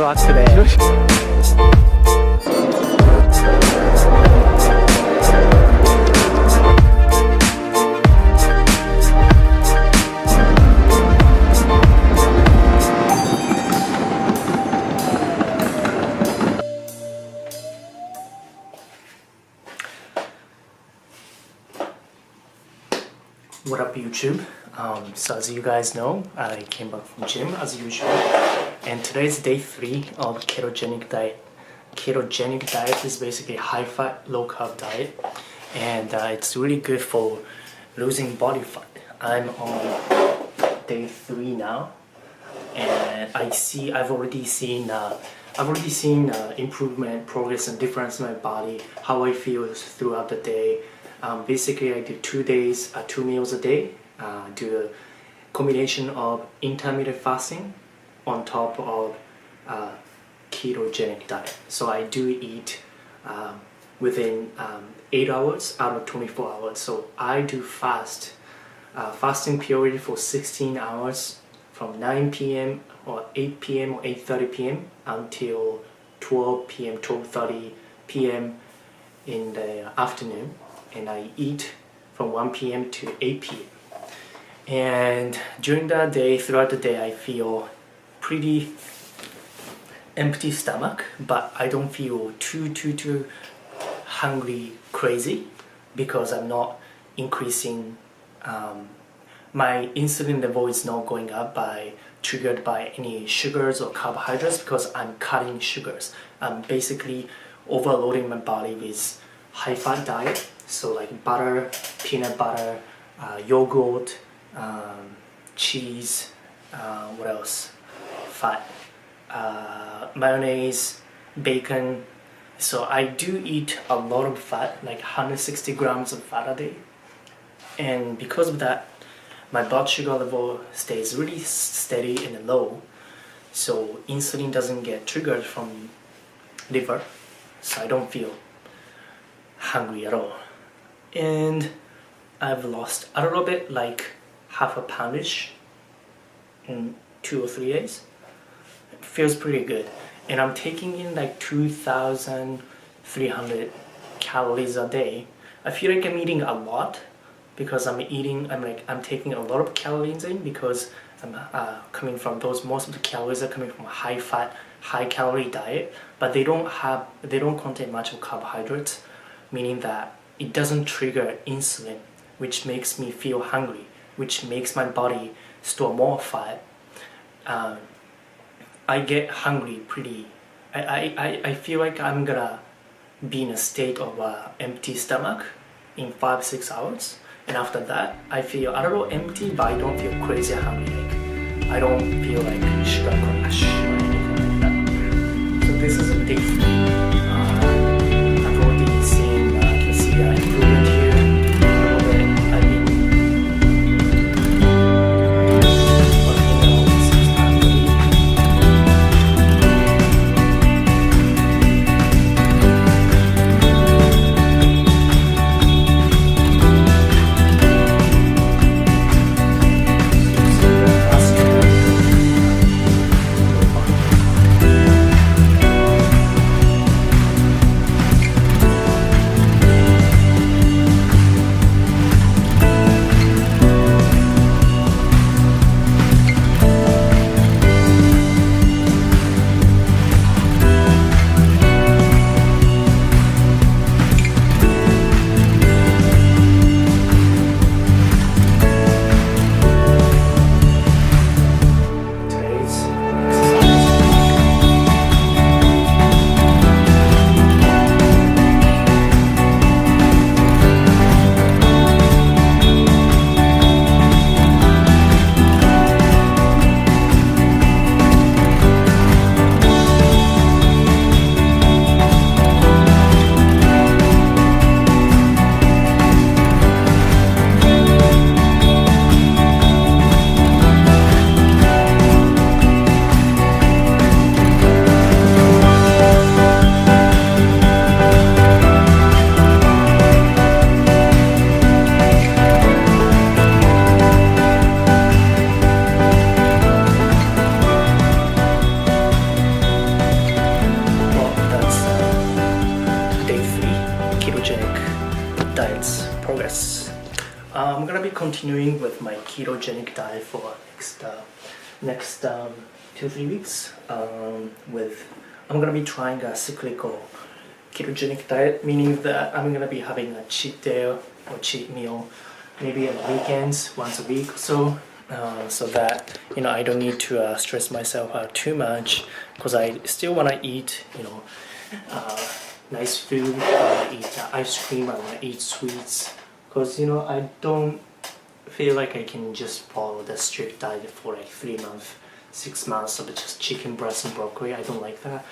超熱くて。What up, YouTube? So as you guys know, I came back from gym as usual, and today's day 3 of ketogenic diet. Ketogenic diet is basically high-fat, low-carb diet, and it's really good for losing body fat. I'm on day 3 now, and I've already seen improvement, progress, and difference in my body, how I feel throughout the day. Basically, I do 2 days, 2 meals a day, do a combination of intermittent fasting on top of ketogenic diet. So I do eat within 8 hours out of 24 hours. So I do fasting period for 16 hours from 9 p.m. or 8 p.m. or 8:30 p.m. until 12 p.m., 12:30 p.m. in the afternoon. And I eat from 1 p.m. to 8 p.m. And during that day, throughout the day, I feel pretty empty stomach, but I don't feel too hungry, crazy, because I'm not increasing, my insulin level is not going up triggered by any sugars or carbohydrates, because I'm cutting sugars. I'm basically overloading my body with high-fat diet. So like butter, peanut butter, yogurt, cheese, what else? Fat, mayonnaise, bacon. So I do eat a lot of fat, like 160 grams of fat a day. And because of that, my blood sugar level stays really steady and low. So insulin doesn't get triggered from liver. So I don't feel hungry at all. And I've lost a little bit, like half a poundish in 2 or 3 days. It feels pretty good. And I'm taking in like 2,300 calories a day. I feel like I'm eating a lot because I'm taking a lot of calories in, because I'm coming from most of the calories are coming from a high fat, high calorie diet, but they don't contain much of carbohydrates, meaning that it doesn't trigger insulin, which makes me feel hungry, which makes my body store more fat. I get hungry I feel like I'm gonna be in a state of empty stomach in 5-6 hours, and after that I feel a little empty, but I don't feel crazy hungry. Like I don't feel like sugar crash or anything like that. So this is a day 3. I've already seen improvement here a little bit. I've been working out 6 times a week. So I'm gonna be continuing with my ketogenic diet for next 2-3 weeks. I'm gonna be trying a cyclical ketogenic diet, meaning that I'm gonna be having a cheat day or cheat meal, maybe on the weekends, once a week or so, so that I don't need to stress myself out too much, because I still wanna eat nice food. I wanna eat ice cream. I wanna eat sweets, because I don't feel like I can just follow the strict diet for like 3 months, 6 months of just chicken breast and broccoli. I don't like that.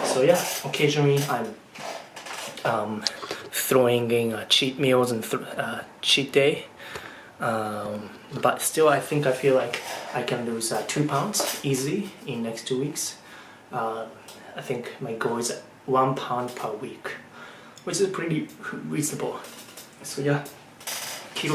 So yeah, occasionally I'm throwing in cheat meals and cheat day. But still, I feel like I can lose 2 pounds easily in next 2 weeks. I think my goal is 1 pound per week, which is pretty reasonable. So yeah, keep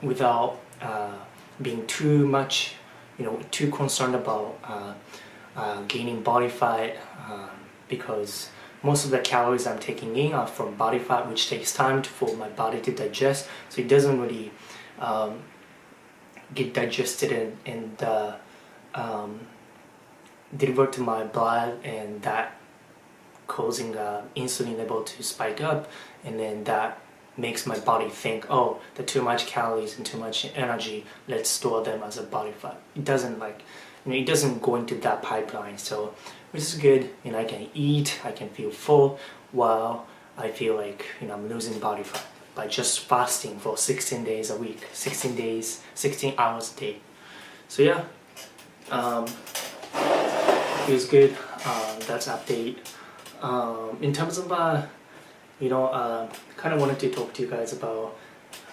without being too concerned about gaining body fat, because most of the calories I'm taking in are from body fat, which takes time for my body to digest, so it doesn't really get digested and delivered to my blood, and that causing insulin level to spike up, and then that makes my body think, oh, the too much calories and too much energy, let's store them as a body fat. It doesn't it doesn't go into that pipeline, so which is good. I can eat, I can feel full, while I feel like I'm losing body fat by just fasting for 16 days a week, 16 hours a day. So yeah, feels good. That's update. In terms of kind of wanted to talk to you guys about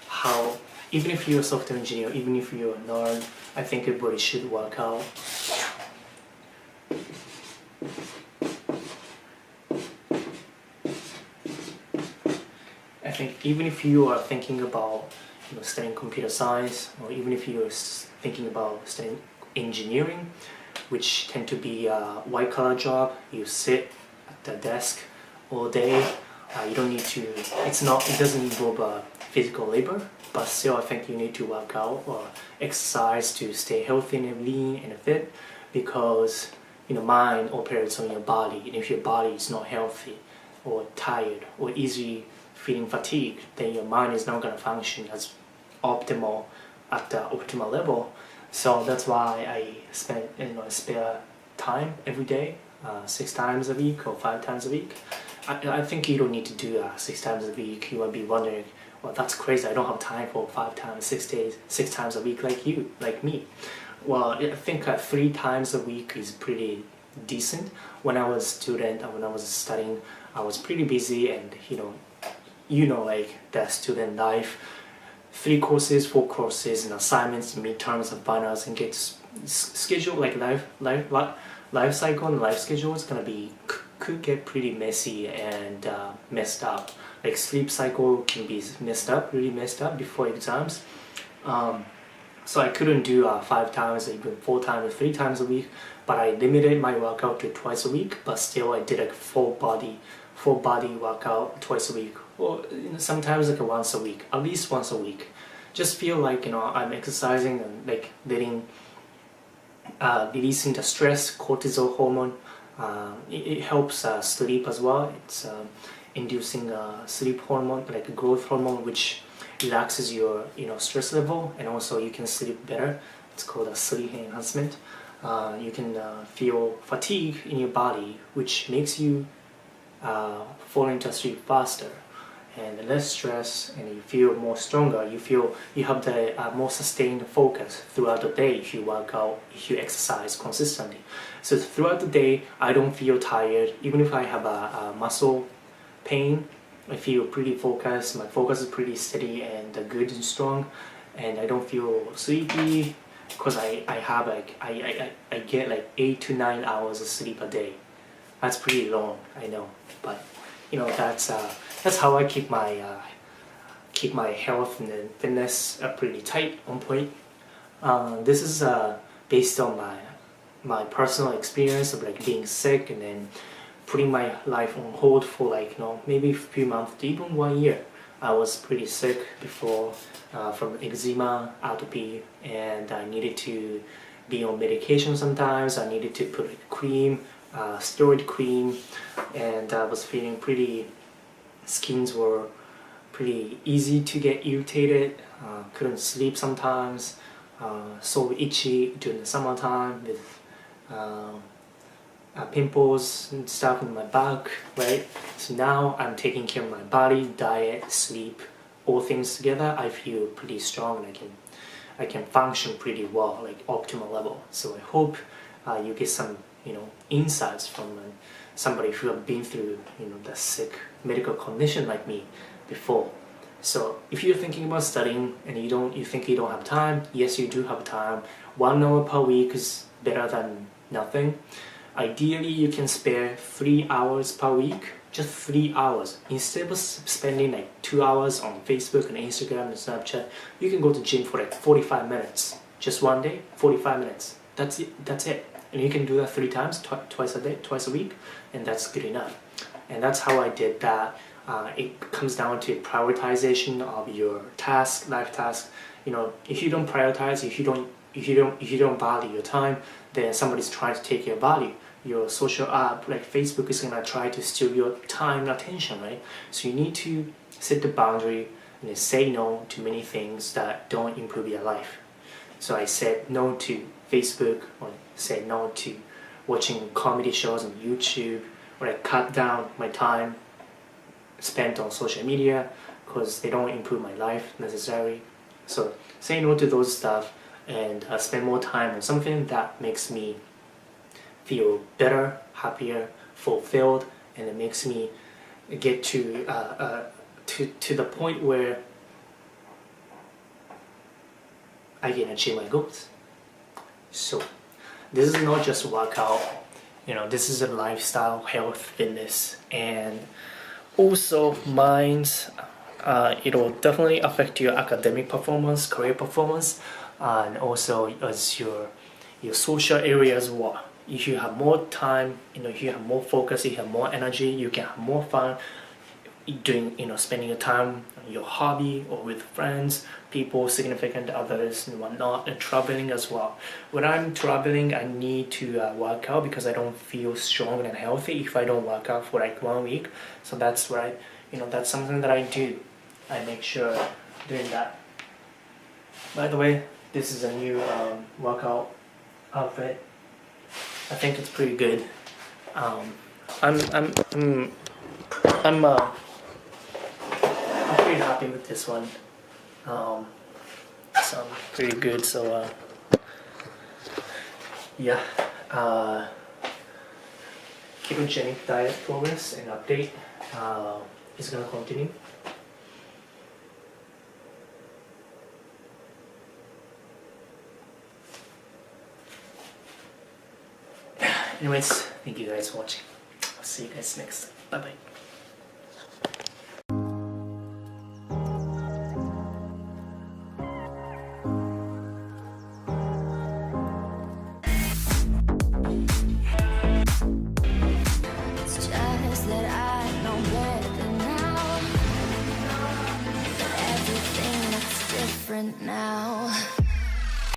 how even if you're a software engineer, even if you're a nerd, I think everybody should work out. I think even if you are thinking about studying computer science, or even if you're thinking about studying engineering, which tend to be a white collar job, you sit at the desk all day. You don't need to, it doesn't involve physical labor, but still I think you need to work out or exercise to stay healthy and lean and fit, because mind operates on your body, and if your body is not healthy or tired or easily feeling fatigued, then your mind is not going to function as optimal at the optimal level. So that's why I spare time every day, 6 times a week or 5 times a week. I think you don't need to do 6 times a week. You might be wondering, well, that's crazy. I don't have time for 5 times, 6 times a week like me. Well, I think 3 times a week is pretty decent. When I was a student, when I was studying, I was pretty busy, and like the student life, 3 courses, 4 courses, and assignments, midterms, and finals, and get schedule like life cycle and life schedule is could get pretty messy and messed up. Like sleep cycle can be really messed up before exams. So I couldn't do 5 times, even 4 times, or 3 times a week. But I limited my workout to twice a week. But still, I did a full body workout twice a week, or sometimes like once a week, at least once a week. Just feel like I'm exercising and like releasing the stress, cortisol hormone. It helps sleep as well. It's inducing sleep hormone, like a growth hormone, which relaxes your stress level, and also you can sleep better. It's called a sleep enhancement. You can feel fatigue in your body, which makes you fall into sleep faster, and less stress, and you feel more stronger. You feel you have the more sustained focus throughout the day if you work out, if you exercise consistently. So throughout the day, I don't feel tired. Even if I have a muscle pain, I feel pretty focused. My focus is pretty steady and good and strong, and I don't feel sleepy because I get like 8 to 9 hours of sleep a day. That's pretty long, I know, but that's how I keep my health and fitness pretty tight on point. This is based on my personal experience of like being sick and then putting my life on hold for like maybe a few months to even 1 year. I was pretty sick before from eczema, atopy, and I needed to be on medication sometimes. I needed to put like cream, steroid cream, and I was feeling skins were pretty easy to get irritated, couldn't sleep sometimes, so itchy during the summertime with pimples and stuff in my back, right? So now I'm taking care of my body, diet, sleep, all things together. I feel pretty strong and I can function pretty well, like optimal level. So I hope you get some insights from somebody who have been through the sick medical condition like me before. So if you're thinking about studying and you think you don't have time, yes, you do have time. 1 hour per week is better than nothing. Ideally, you can spare 3 hours per week, just 3 hours. Instead of spending like 2 hours on Facebook and Instagram and Snapchat, you can go to gym for like 45 minutes. Just one day, 45 minutes. That's it. And you can do that 3 times, twice a week, and that's good enough. And that's how I did that. It comes down to prioritization of your life task. If you don't prioritize, if you don't value your time, then somebody's trying to take your value. Your social app like Facebook is gonna try to steal your time and attention, right? So you need to set the boundary and then say no to many things that don't improve your life. So I said no to Facebook, or said no to watching comedy shows on YouTube, or I cut down my time spent on social media because they don't improve my life necessarily. So say no to those stuff and spend more time on something that makes me feel better, happier, fulfilled, and it makes me get to the point where I can achieve my goals. So this is not just workout, this is a lifestyle, health, fitness, and also minds. It'll definitely affect your academic performance, career performance, and also as your social area as well. If you have more time, if you have more focus, if you have more energy, you can have more fun doing, spending your time on your hobby or with friends, people, significant others and whatnot, and traveling as well. When I'm traveling, I need to work out because I don't feel strong and healthy if I don't work out for like 1 week. So that's right, that's something that I do. I make sure doing that. By the way, this is a new workout outfit. I think it's pretty good. I'm pretty happy with this one. So pretty good. So yeah. Ketogenic diet progress and update is gonna continue. Anyways, thank you guys for watching. I'll see you guys next time. Bye bye. It's just that I know better now. Everything looks different now.